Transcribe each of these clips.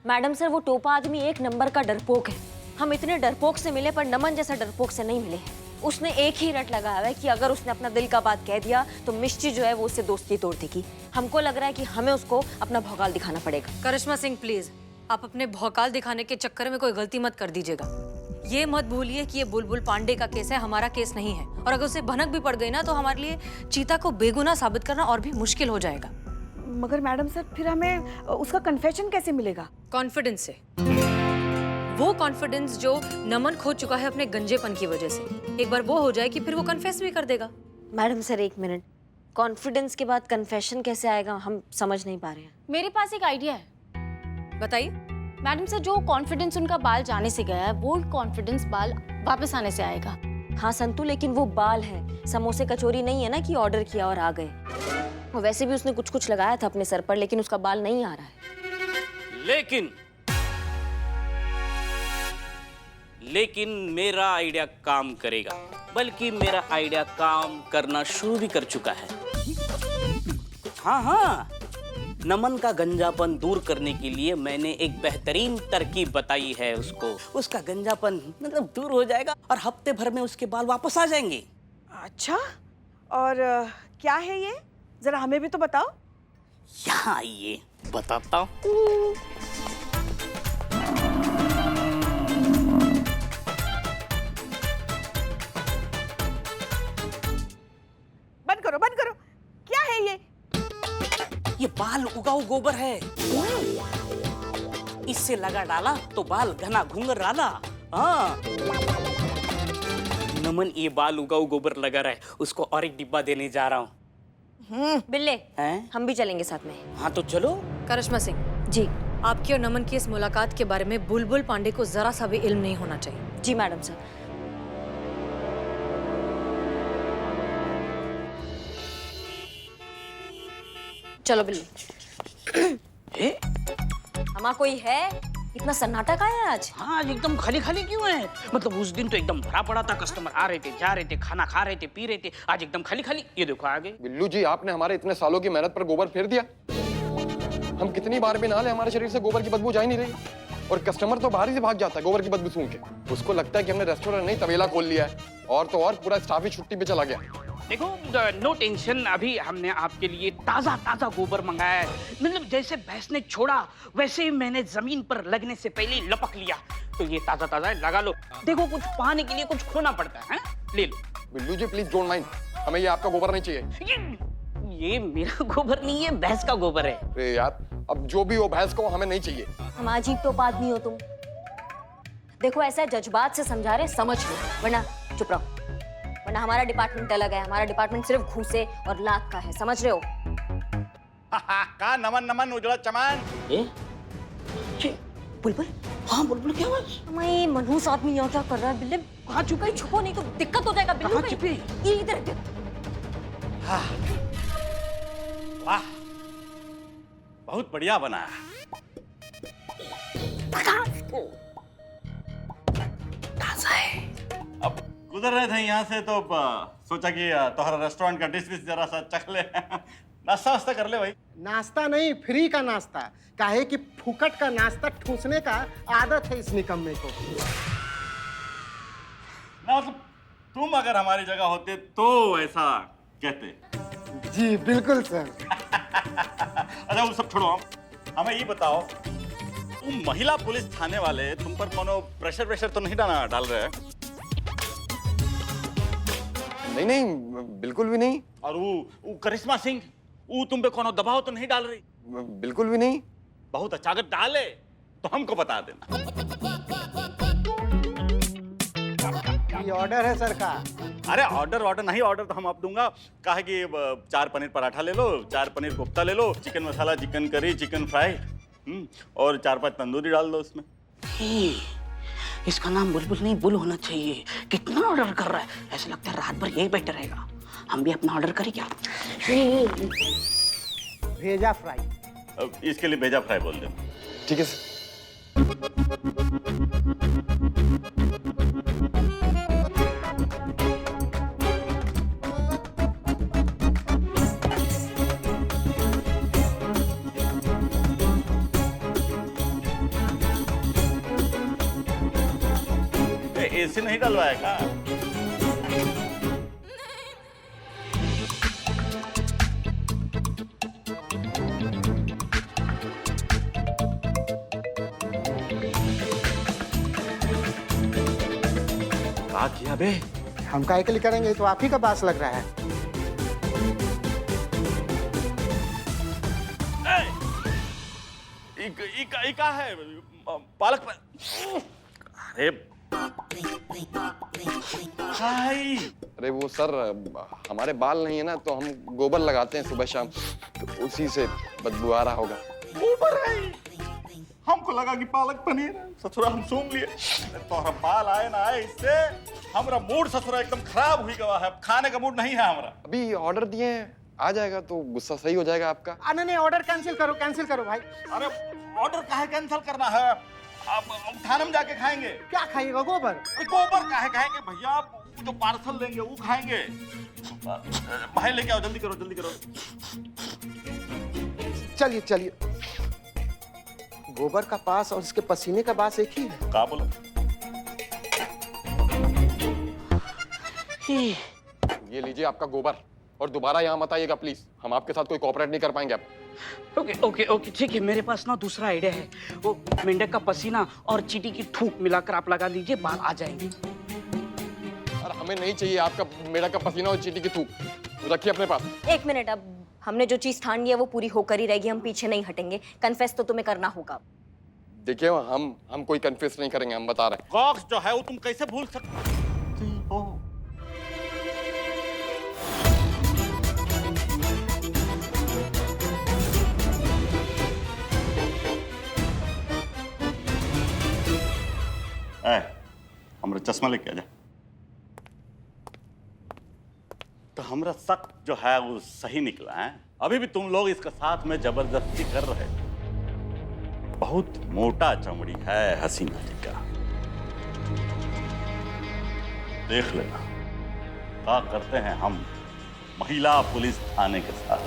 Madam sir, वो टोपा आदमी एक नंबर का डरपोक है। हम इतने डरपोक से मिले पर नमन जैसा डरपोक से नहीं मिले हैं। उसने एक ही रट लगाया है कि अगर उसने अपना दिल का बात कह दिया तो मिष्टी जो है वो उससे दोस्ती तोड़ देगी। हमको लग रहा है कि हमें उसको अपना भौकाल दिखाना पड़ेगा। करिश्मा सिंह प्लीज, आप अपने भौकाल दिखाने के चक्कर में कोई गलती मत कर दीजिएगा। ये मत भूलिए कि ये बुलबुल पांडे का केस है, हमारा केस नहीं है। और अगर उसे भनक भी पड़ गई ना तो हमारे लिए चीता को बेगुनाह साबित करना और भी मुश्किल हो जाएगा। मगर मैडम सर, फिर हमें उसका कन्फेशन कैसे मिलेगा? कॉन्फिडेंस से। वो कॉन्फिडेंस जो नमन खो चुका है अपने गंजेपन की वजह से। एक बार वो हो जाए कि फिर वो कन्फेस भी कर देगा। मैडम सर एक मिनट, कॉन्फिडेंस के बाद कन्फेशन कैसे आएगा, हम समझ नहीं पा रहे हैं। मेरे पास एक आइडिया है। बताइए। मैडम सर, जो कॉन्फिडेंस उनका बाल जाने से गया है वो कॉन्फिडेंस बाल वापस आने से आएगा। हाँ संतु, लेकिन वो बाल है, समोसे कचौरी नहीं है ना कि ऑर्डर किया और आ गए। और वैसे भी उसने कुछ कुछ लगाया था अपने सर पर, लेकिन उसका बाल नहीं आ रहा है। लेकिन मेरा आइडिया काम करेगा, बल्कि मेरा आइडिया काम करना शुरू भी कर चुका है। हाँ, नमन का गंजापन दूर करने के लिए मैंने एक बेहतरीन तरकीब बताई है उसको। उसका गंजापन मतलब दूर हो जाएगा और हफ्ते भर में उसके बाल वापस आ जाएंगे। अच्छा, और क्या है ये? जरा हमें भी तो बताओ। यहाँ आइए, बताता हूँ। बंद करो, क्या है ये? ये बाल उगाऊ गोबर है। इससे लगा डाला तो बाल घना घुंघर डाला। हाँ, नमन ये बाल उगाऊ गोबर लगा रहा है, उसको और एक डिब्बा देने जा रहा हूँ। बिल्ले हैं? हम भी चलेंगे साथ में। हाँ तो चलो। करिश्मा सिंह जी। आपकी और नमन की इस मुलाकात के बारे में बुलबुल पांडे को जरा सा भी इल्म नहीं होना चाहिए। जी मैडम सर। चलो बिल्ली। हमारा कोई है? इतना सन्नाटा का है आज? हाँ, आज एकदम खाली खाली क्यों है? मतलब उस दिन तो एकदम भरा पड़ा था, कस्टमर आ रहे थे, जा रहे थे, खाना खा रहे थे, पी रहे थे। आज एकदम खाली खाली। ये देखो आ गए। बिल्लू जी, आपने हमारे इतने सालों की मेहनत पर गोबर फेर दिया। हम कितनी बार भी नहा ले, हमारे शरीर से गोबर की बदबू जा ही नहीं रही। और कस्टमर तो बाहर ही से भाग जाता है गोबर की बदबू सूंघ के। उसको लगता है कि हमने रेस्टोरेंट नहीं तबेला खोल लिया है। और तो और पूरा स्टाफ ही छुट्टी पे चला गया। देखो, नो टेंशन, अभी हमने आपके लिए ताजा ताजा गोबर मंगाया है। मतलब जैसे भैंस ने छोड़ा वैसे ही मैंने जमीन पर लगने से पहले ही लपक लिया। तो ये ताजा ताजा है, लगा लो। देखो, कुछ पाने के लिए कुछ खोना पड़ता है, ले लो। बिल्लू जी प्लीज डोंट माइंड, हमें ये आपका गोबर नहीं चाहिए। ये मेरा गोबर नहीं है, भैंस का गोबर है। अरे यार, अब जो भी हो भैंस को हमें नहीं चाहिए। हम अजीब टोप आदमी हो तुम। देखो ऐसा जज्बात से समझा रहे, समझ लो, वरना चुप रहो। वरना हमारा डिपार्टमेंट अलग है, हमारा डिपार्टमेंट सिर्फ घूसे और लात का है, समझ रहे हो? का नमन नमन उजड़ा चमन। बुलबुल। हाँ बुलबुल, क्या हुआ? मैं मनहूस आदमी यहाँ क्या कर रहा है? बिल्ले कहाँ छुपा है? छुपो नहीं तो दिक्कत हो जाएगा। बिल्लू कहीं ये इधर। वाह, बहुत बढ़िया बना। अब गुजर रहे थे यहाँ से तो सोचा कि तुम्हारा रेस्टोरेंट का डिश जरा सा चख ले। नाश्ता वास्ता कर ले भाई। नाश्ता नहीं, फ्री का नाश्ता। काहे कि फुकट का नाश्ता ठूसने का आदत है इस निकम्मे को। ना मतलब तुम अगर हमारी जगह होते तो ऐसा कहते। जी बिल्कुल सर। अच्छा वो सब छोड़ो, हमें ये बताओ, तुम महिला पुलिस थाने वाले तुम पर कोनो प्रेशर तो नहीं डाल रहे हैं? नहीं, बिल्कुल भी नहीं। और वो करिश्मा सिंह, वो तुम पे कोनो दबाव तो नहीं डाल रही? बिल्कुल भी नहीं। बहुत अच्छा, अगर डाले तो हमको बता देना। ये ऑर्डर है सर का। अरे ऑर्डर नहीं, ऑर्डर तो हम आप दूंगा। कहा कि 4 पनीर पराठा ले लो, 4 पनीर कोफ्ता ले लो, चिकन मसाला, चिकन करी, चिकन फ्राई, और 4-5 तंदूरी डाल दो उसमें। इसका नाम बुलबुल नहीं बुल होना चाहिए। कितना ऑर्डर कर रहा है, ऐसा लगता है रात भर यही बैठा रहेगा। हम भी अपना ऑर्डर करें क्या? भेजा फ्राई। अब इसके लिए भेजा फ्राई बोल दे। ठीक है सर। एसी नहीं डलवाया का? क्या किया बे? हम काहे के लिए करेंगे, तो आप ही का बास लग रहा है। इका है पालक। अरे हाय, अरे वो सर हमारे बाल नहीं है ना, तो हम गोबर लगाते हैं सुबह शाम, तो उसी से बदबू आ रहा होगा। ऊपर है, हमको लगा कि पालक पनीर है। ससुरा हम सूंघ लिए, तो हम बाल आए ना आए इससे हमारा मूड ससुरा एकदम खराब हुई गवा है। खाने का मूड नहीं है हमारा। अभी ऑर्डर दिए हैं, आ जाएगा तो गुस्सा सही हो जाएगा आपका। नहीं ऑर्डर कैंसिल करो भाई। अरे ऑर्डर काहे कैंसिल करना है? अब थाने में जाके खाएंगे। क्या खाइएगा, गोबर? गोबर काहे खाएंगे भैया? आप जो पार्सल देंगे वो खाएंगे। भाई लेके आओ, जल्दी करो जल्दी करो। चलिए गोबर का पास और इसके पसीने का बास एक ही है। क्या बोला? ये लीजिए आपका गोबर, और दोबारा यहाँ मत आइएगा प्लीज, हम आपके साथ कोई कोऑपरेट नहीं कर पाएंगे अब। ओके ठीक है, मेरे पास ना दूसरा आइडिया है। वो मेंढक का पसीना और चींटी की थूक मिलाकर आप लगा दीजिए, बाल आ जाएंगे। और हमें नहीं चाहिए आपका मेढक का पसीना और चींटी की थूक, रखिए अपने पास। एक मिनट, अब हमने जो चीज ठान ली है वो पूरी होकर ही रहेगी, हम पीछे नहीं हटेंगे। कन्फेस तो तुम्हें करना होगा। देखिए हम कोई कन्फेस नहीं करेंगे, हम बता रहे हैं। कॉक्स जो है वो तुम कैसे भूल सकते हो? हमरा चश्मा लेके आ जा। तो हमरा शक जो है वो सही निकला है। अभी भी तुम लोग इसका साथ में जबरदस्ती कर रहे हो। बहुत मोटा चमड़ी है हसीना जी का, देख लेना क्या करते हैं हम महिला पुलिस थाने के साथ।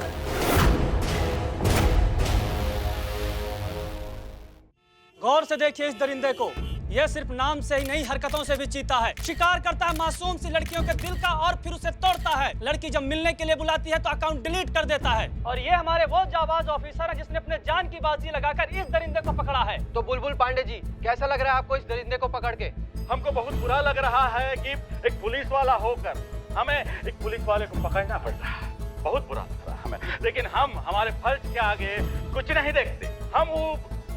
गौर से देखिए इस दरिंदे को, यह सिर्फ नाम से ही नहीं हरकतों से भी चीता है। शिकार करता है मासूम सी लड़कियों के दिल का और फिर उसे तोड़ता है। लड़की जब मिलने के लिए बुलाती है तो अकाउंट डिलीट कर देता है। और ये हमारे वो जाबाज ऑफिसर है जिसने अपने जान की बाजी लगाकर इस दरिंदे को पकड़ा है। तो बुलबुल पांडे जी, कैसा लग रहा है आपको इस दरिंदे को पकड़ के? हमको बहुत बुरा लग रहा है कि एक पुलिस वाला होकर हमें एक पुलिस वाले को पकड़ना पड़ रहा है। बहुत बुरा लग रहा है हमें, लेकिन हम हमारे फर्ज के आगे कुछ नहीं देखते। हम वो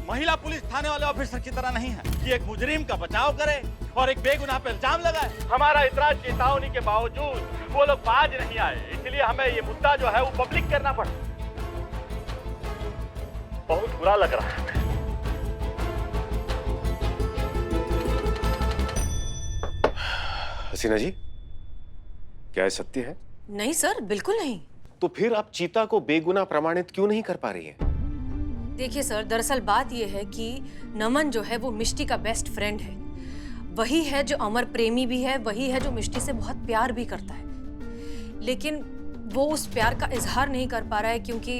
महिला पुलिस थाने वाले ऑफिसर की तरह नहीं है कि एक मुजरिम का बचाव करे और एक बेगुनाह पे इल्जाम लगाए। हमारा इतना चेतावनी के बावजूद वो लोग बाज नहीं आए, इसलिए हमें ये मुद्दा जो है वो पब्लिक करना पड़ा। बहुत बुरा लग रहा है। हसीना जी, क्या ये सत्य है? नहीं सर, बिल्कुल नहीं। तो फिर आप चीता को बेगुनाह प्रमाणित क्यों नहीं कर पा रही हैं? देखिए सर, दरअसल बात यह है कि नमन जो है वो मिष्टी का बेस्ट फ्रेंड है। वही है जो अमर प्रेमी भी है, वही है जो मिष्टी से बहुत प्यार भी करता है। लेकिन वो उस प्यार का इजहार नहीं कर पा रहा है क्योंकि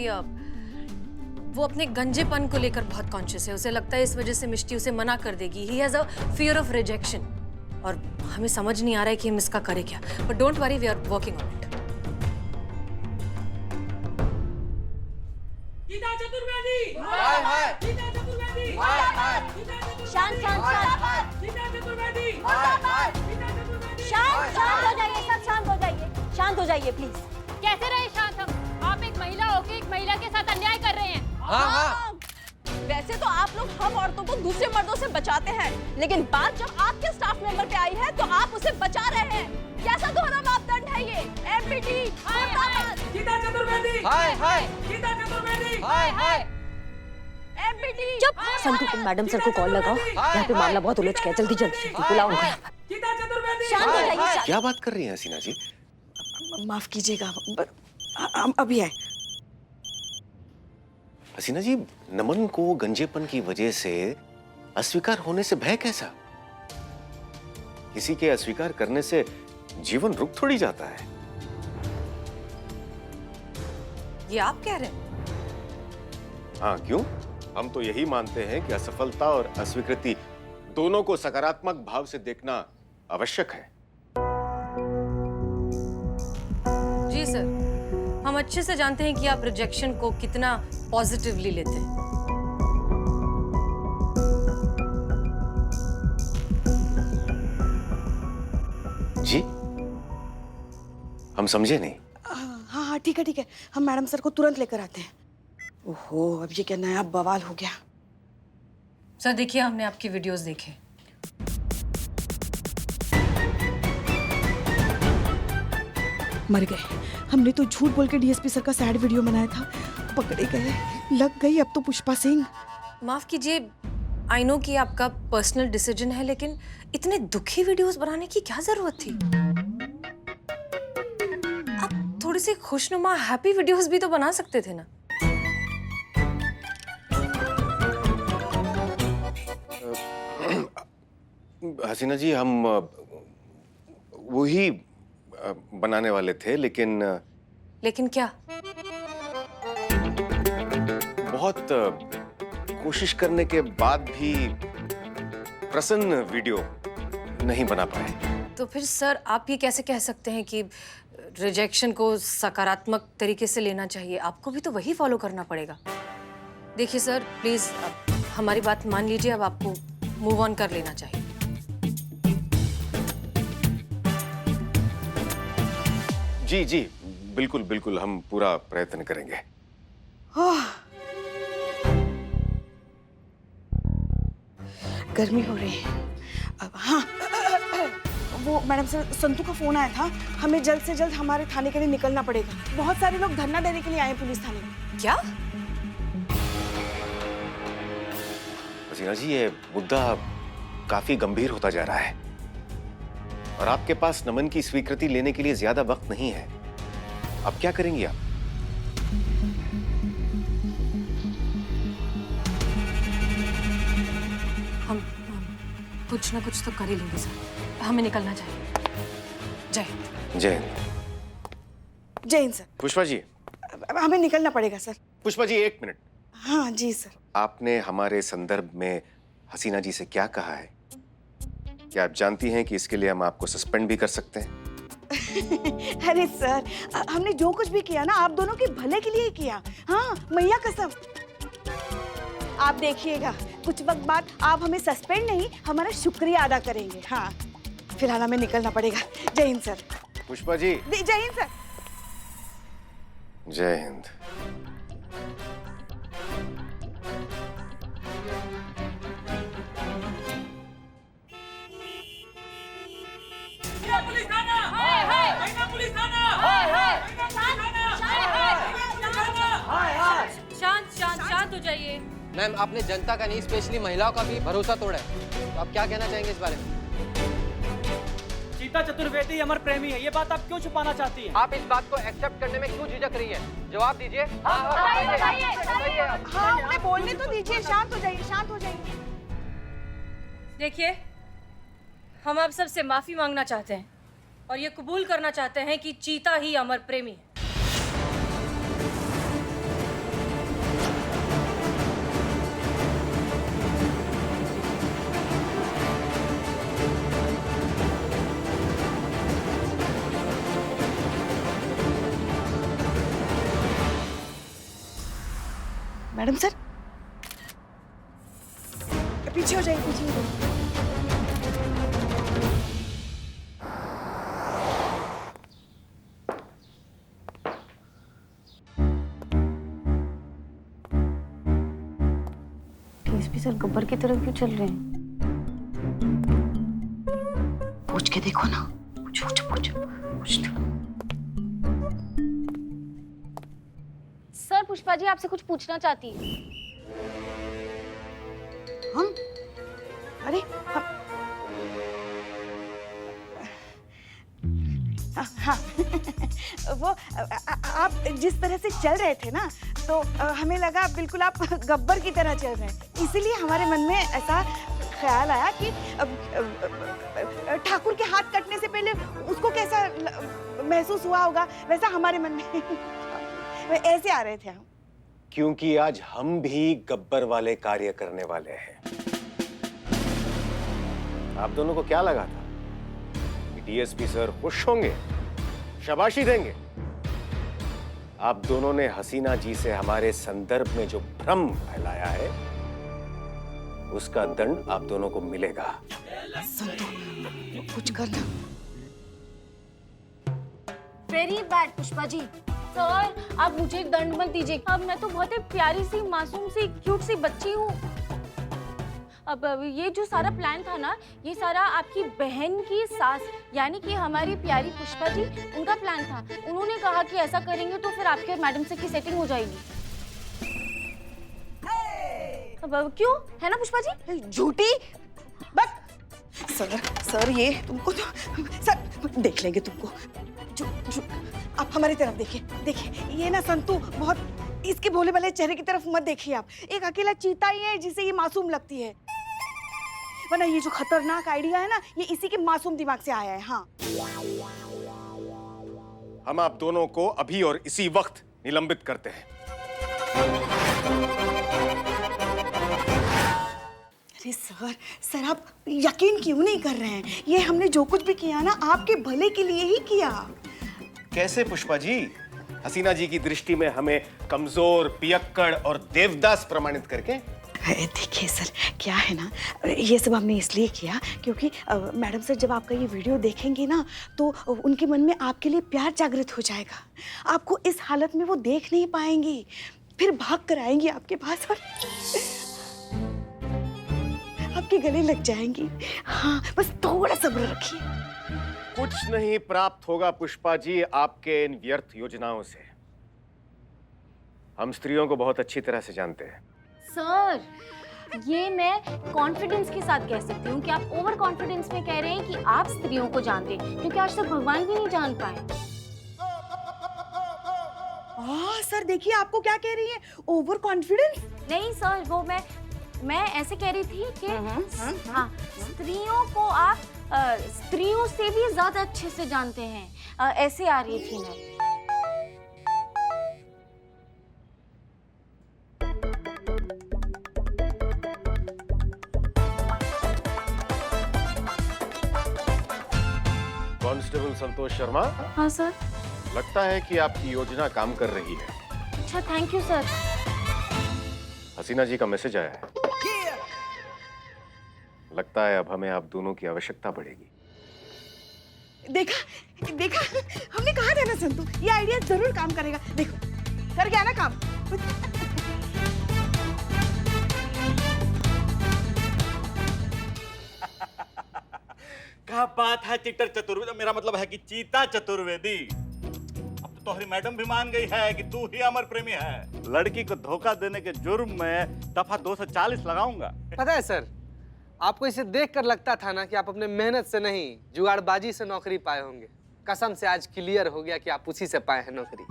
वो अपने गंजेपन को लेकर बहुत कॉन्शियस है। उसे लगता है इस वजह से मिष्टी उसे मना कर देगी। He has a fear of rejection, और हमें समझ नहीं आ रहा है कि हम इसका करें क्या। But don't worry, we are working on it. Geeta Chaturvedi, hi hi. Geeta Chaturvedi, hi hi. शांत गीता चतुर्वेदी, शांत हो जाइए, सब शांत हो जाइए, शांत हो जाइए प्लीज। कैसे रहे शांत हम? आप एक महिला होकर एक महिला के साथ अन्याय कर रहे हैं। हाँ। वैसे तो आप लोग हम औरतों को दूसरे मर्दों से बचाते हैं, लेकिन बात जब आपके स्टाफ मेंबर पे आई है तो आप उसे बचा रहे हैं। कैसा दोहरा मापदंड है ये? Empty Gita Chaturvedi, hi hi. Geeta Chaturvedi, hi हाय। एमपीटी चुप। संतू, मैडम सर को कॉल लगाओ, यहाँ पे मामला बहुत उलझ गया। जल्दी जल्दी बुलाओ उनको यहाँ पर। गीता चतुर्वेदी, शांत हो जाइए। क्या बात कर रही हैं हसीना जी? माफ कीजिएगा, अभी आए। हसीना जी, नमन को गंजेपन की वजह से अस्वीकार होने से भय कैसा? किसी के अस्वीकार करने से जीवन रुक थोड़ी जाता है। ये आप कह रहे हैं? हाँ, क्यों? हम तो यही मानते हैं कि असफलता और अस्वीकृति दोनों को सकारात्मक भाव से देखना आवश्यक है। जी सर, हम अच्छे से जानते हैं कि आप रिजेक्शन को कितना पॉजिटिवली लेते हैं। जी, हम समझे नहीं। हाँ हाँ ठीक है, हम मैडम सर को तुरंत लेकर आते हैं। ओहो, अब ये क्या नया बवाल हो गया। सर देखिए, हमने आपकी वीडियोस देखे। मर गए, हमने तो झूठ बोल के डीएसपी सर का सैड वीडियो बनाया था, पकड़े गए, लग गई अब तो पुष्पा सिंह। माफ कीजिए, आई नो कि आपका पर्सनल डिसीजन है, लेकिन इतने दुखी वीडियोस बनाने की क्या जरूरत थी? आप थोड़ी सी खुशनुमा हैप्पी वीडियोस भी तो बना सकते थे ना। हसीना जी, हम वही बनाने वाले थे, लेकिन क्या? बहुत कोशिश करने के बाद भी प्रसन्न वीडियो नहीं बना पाए। तो फिर सर आप ये कैसे कह सकते हैं कि रिजेक्शन को सकारात्मक तरीके से लेना चाहिए? आपको भी तो वही फॉलो करना पड़ेगा। देखिए सर, प्लीज हमारी बात मान लीजिए, अब आपको मूव ऑन कर लेना चाहिए। जी जी, बिल्कुल बिल्कुल, हम पूरा प्रयत्न करेंगे। गर्मी हो रही है। अब हाँ, वो मैडम सर, संतू का फोन आया था, हमें जल्द से जल्द हमारे थाने के लिए निकलना पड़ेगा। बहुत सारे लोग धरना देने के लिए आए पुलिस थाने में। क्या? हसीना जी, ये मुद्दा काफी गंभीर होता जा रहा है और आपके पास नमन की स्वीकृति लेने के लिए ज्यादा वक्त नहीं है। अब क्या करेंगी आप? हम कुछ ना कुछ तो कर ही लेंगे सर। हमें निकलना चाहिए। जय हिंद। जय हिंद। जय हिंद सर। पुष्पा जी, अब हमें निकलना पड़ेगा सर। पुष्पा जी, एक मिनट। हाँ जी सर। आपने हमारे संदर्भ में हसीना जी से क्या कहा है? क्या आप जानती हैं कि इसके लिए हम आपको सस्पेंड भी कर सकते हैं? अरे सर, हमने जो कुछ भी किया ना, आप दोनों के भले के लिए ही किया। हाँ, मैया कसम। आप देखिएगा, कुछ वक्त बाद आप हमें सस्पेंड नहीं, हमारा शुक्रिया अदा करेंगे। हाँ, फिलहाल हमें निकलना पड़ेगा। जय हिंद सर। पुष्पा जी। जय हिंद सर। जय हिंद। शांत हो जाइए। मैम, आपने जनता का नहीं, स्पेशली महिलाओं का भी भरोसा तोड़ा है। तो आप क्या कहना चाहेंगे इस बारे में? चीता चतुर्वेदी अमर प्रेमी है, ये बात आप क्यों छुपाना चाहती हैं? आप इस बात को एक्सेप्ट करने में क्यों झिझक रही है? जवाब दीजिए। हाँ, उन्हें बोलने तो दीजिए। शांत हो जाइए, शांत हो जाइए। देखिए, हम आप सबसे माफी मांगना चाहते हैं और ये कबूल करना चाहते हैं कि चीता ही अमर प्रेमी है। मैडम सर, पीछे हो जाइए, पीछे हो जाइए। डीएसपी सर गब्बर की तरफ क्यों चल रहे हैं? पूछ के देखो ना। पूछ। सर, पुष्पा जी आपसे कुछ पूछना चाहती है। हम? अरे हम... हाँ वो आप जिस तरह से चल रहे थे ना, तो हमें लगा बिल्कुल आप गब्बर की तरह चल रहे हैं। इसीलिए हमारे मन में ऐसा ख्याल आया कि ठाकुर के हाथ कटने से पहले उसको कैसा महसूस हुआ होगा, वैसा हमारे मन में ऐसे आ रहे थे हम। क्योंकि आज हम भी गब्बर वाले कार्य करने वाले हैं। आप दोनों को क्या लगा था डीएसपी सर खुश होंगे, शाबाशी देंगे। आप दोनों ने हसीना जी से हमारे संदर्भ में जो भ्रम फैलाया है, उसका दंड आप दोनों को मिलेगा। संतु कुछ करना। Very bad Pushpa ji. Sir आप मुझे दंड मत दीजिए। अब मैं तो बहुत ही प्यारी सी मासूम सी क्यूट सी बच्ची हूँ। अब ये जो सारा प्लान था ना, ये सारा आपकी बहन की सास यानी कि हमारी प्यारी पुष्पा जी, उनका प्लान था। उन्होंने कहा कि ऐसा करेंगे तो फिर आपके और मैडम से की सेटिंग हो जाएगी। अब क्यों है ना पुष्पा जी? झूठी बस। सर ये तुमको तो सर देख लेंगे तुमको। आप हमारी तरफ देखिए ये ना संतु बहुत इसके भोले भाले चेहरे की तरफ मत देखिए आप। एक अकेला चीता ही है जिसे ये मासूम लगती है, वरना ये जो खतरनाक आइडिया है ना, ये इसी के मासूम दिमाग से आया है। हाँ, हम आप दोनों को अभी और इसी वक्त निलंबित करते हैं। अरे सर आप यकीन क्यों नहीं कर रहे हैं? ये हमने जो कुछ भी किया ना, आपके भले के लिए ही किया। कैसे पुष्पा जी? हसीना जी की दृष्टि में हमें कमजोर, पियक्कड़ और देवदास प्रमाणित करके? देखिए सर, क्या है ना, ये सब हमने इसलिए किया क्योंकि मैडम सर जब आपका ये वीडियो देखेंगे ना, तो उनके मन में आपके लिए प्यार जागृत हो जाएगा। आपको इस हालत में वो देख नहीं पाएंगी, फिर भाग कर आएंगी आपके पास और आपके गले लग जाएंगी। हाँ, बस थोड़ा सब्र रखिए। कुछ नहीं प्राप्त होगा पुष्पा जी आपके इन व्यर्थ योजनाओं से। हम स्त्रियों को बहुत अच्छी तरह से जानते हैं। सर ये मैं कॉन्फिडेंस के साथ कह सकती हूँ कि आप ओवर कॉन्फिडेंस में कह रहे हैं कि आप स्त्रियों को जानते हैं, क्योंकि आज तक भगवान भी नहीं जान पाए। सर देखिए आपको क्या कह रही है, ओवर कॉन्फिडेंस? नहीं सर, वो मैं ऐसे कह रही थी कि हाँ, स्त्रियों को आप स्त्रियों से भी ज्यादा अच्छे से जानते हैं, ऐसे आ रही थी मैं। कांस्टेबल संतोष शर्मा। हाँ सर। लगता है कि आपकी योजना काम कर रही है। अच्छा, थैंक यू सर। हसीना जी का मैसेज आया है। लगता है अब हमें आप दोनों की आवश्यकता पड़ेगी। देखा हमने कहा था ना संतु, ये आइडिया जरूर काम करेगा। देखो कर गया ना काम। क्या बात है चिट्टर चतुर्वेदी, मेरा मतलब है कि चीता चतुर्वेदी। अब तो तुम्हारी मैडम भी मान गई है कि तू ही अमर प्रेमी है। लड़की को धोखा देने के जुर्म में दफा 240 लगाऊंगा। पता है सर, आपको इसे देखकर लगता था ना कि आप अपने मेहनत से नहीं, जुगाड़बाजी से नौकरी पाए होंगे। कसम से आज क्लियर हो गया कि आप उसी से पाए हैं नौकरी।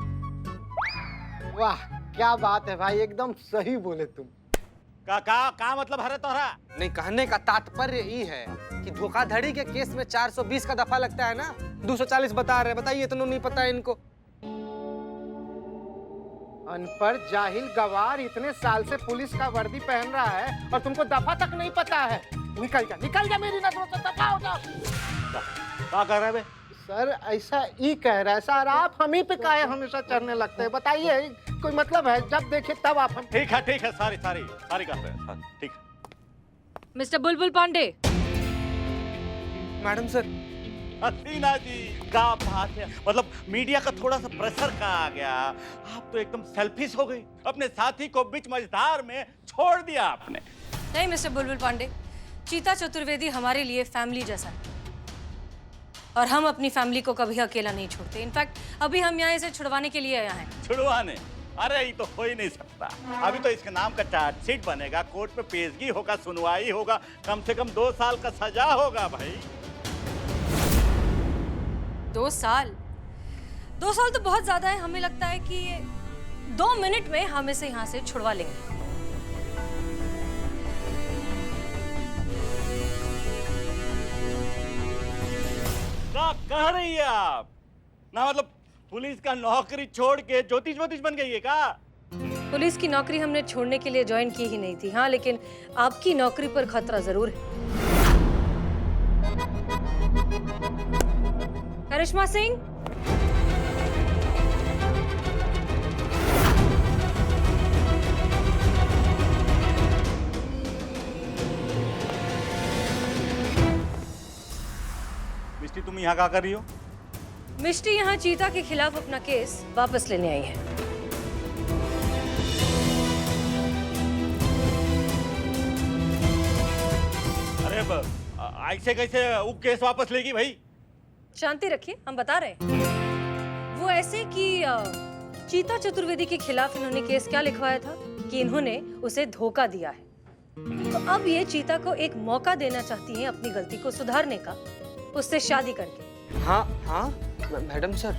वाह क्या बात है भाई, एकदम सही बोले तुम। का मतलब है तोहरा? नहीं, कहने का तात्पर्य ये है कि धोखाधड़ी के केस में 420 का दफा लगता है ना, 240 बता रहे हैं। बताइए, इतना नहीं पता है इनको। अनपढ़ जाहिल गवार इतने साल से पुलिस का वर्दी पहन रहा है और तुमको दफा तक नहीं पता है। निकल जा मेरी नजरों से, दफा हो जा। क्या कर रहे हैं? सर ऐसा ही कह रहा है सर, आप हम ही पे काहे हमेशा चढ़ने लगते हैं? बताइए कोई मतलब है? जब देखे तब आप हम। ठीक है सारी करते हैं। ठीक है mister Bulbul Pandey. Madam sir. Haseena ji क्या बात है, मतलब मीडिया का थोड़ा सा प्रेशर का आ गया। आप तो एकदम सेल्फिश हो गई, अपने साथी को बीच मझधार में छोड़ दिया आपने। नहीं मिस्टर बुलबुल पांडे, चीता चतुर्वेदी हमारे लिए फैमिली जैसा है और हम अपनी फैमिली को कभी अकेला नहीं छोड़ते। इनफैक्ट अभी हम यहाँ इसे छुड़वाने के लिए आए हैं। छुड़वाने? अरे ये तो हो ही नहीं सकता। अभी तो इसके नाम का चार्जशीट बनेगा, कोर्ट में पेशगी होगा, सुनवाई होगा, कम से कम 2 साल का सजा होगा भाई। 2 साल? 2 साल तो बहुत ज्यादा है। हमें लगता है कि 2 मिनट में हम इसे यहाँ से छुड़वा लेंगे। क्या कह रही है आप? ना मतलब पुलिस का नौकरी छोड़ के ज्योतिष बन गई है क्या? पुलिस की नौकरी हमने छोड़ने के लिए ज्वाइन की ही नहीं थी। हाँ, लेकिन आपकी नौकरी पर खतरा जरूर है। करिश्मा सिंह, मिस्टी तुम यहाँ क्या कर रही हो? मिष्टी यहाँ चीता के खिलाफ अपना केस वापस लेने आई है। अरे ऐसे कैसे वो केस वापस लेगी भाई? शांति रखिए, हम बता रहे हैं। वो ऐसे कि चीता चतुर्वेदी के खिलाफ इन्होंने केस क्या लिखवाया था कि इन्होंने उसे धोखा दिया है। तो अब ये चीता को एक मौका देना चाहती हैं अपनी गलती को सुधारने का, उससे शादी करके। हाँ हाँ मैडम सर,